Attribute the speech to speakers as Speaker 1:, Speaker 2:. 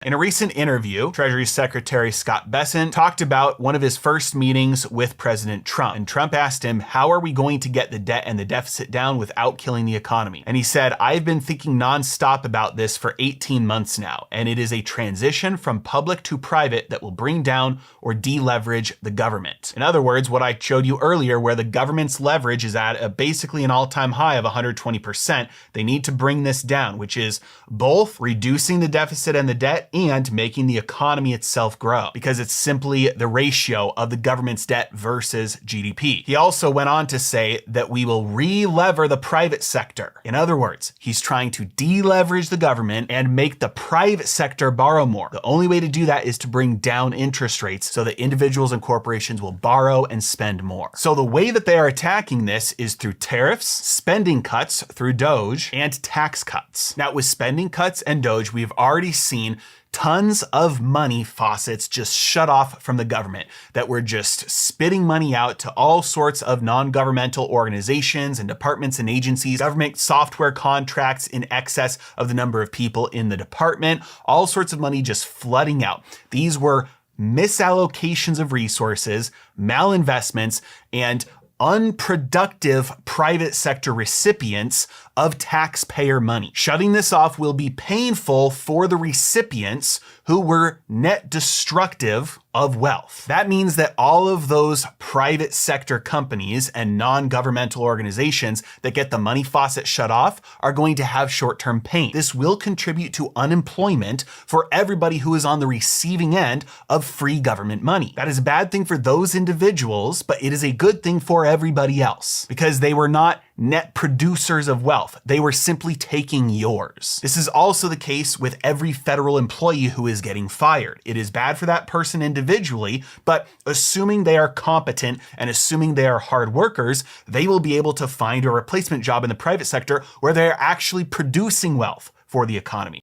Speaker 1: In a recent interview, Treasury Secretary Scott Bessent talked about one of his first meetings with President Trump. And Trump asked him, how are we going to get the debt and the deficit down without killing the economy? And he said, I've been thinking nonstop about this for 18 months now, and it is a transition from public to private that will bring down or deleverage the government. In other words, what I showed you earlier, where the government's leverage is at basically an all-time high of 120%, they need to bring this down, which is both reducing the deficit and the debt and making the economy itself grow, because it's simply the ratio of the government's debt versus GDP. He also went on to say that we will re-lever the private sector. In other words, he's trying to deleverage the government and make the private sector borrow more. The only way to do that is to bring down interest rates so that individuals and corporations will borrow and spend more. So the way that they are attacking this is through tariffs, spending cuts through DOGE, and tax cuts. Now, with spending cuts and DOGE, we've already seen tons of money faucets just shut off from the government that were just spitting money out to all sorts of non-governmental organizations and departments and agencies, government software contracts in excess of the number of people in the department, all sorts of money just flooding out. These were misallocations of resources, malinvestments, and unproductive private sector recipients of taxpayer money. Shutting this off will be painful for the recipients who were net destructive of wealth. That means that all of those private sector companies and non-governmental organizations that get the money faucet shut off are going to have short-term pain. This will contribute to unemployment for everybody who is on the receiving end of free government money. That is a bad thing for those individuals, but it is a good thing for everybody else because they were not net producers of wealth. They were simply taking yours. This is also the case with every federal employee who is getting fired. It is bad for that person individually, but assuming they are competent and assuming they are hard workers, they will be able to find a replacement job in the private sector where they're actually producing wealth for the economy.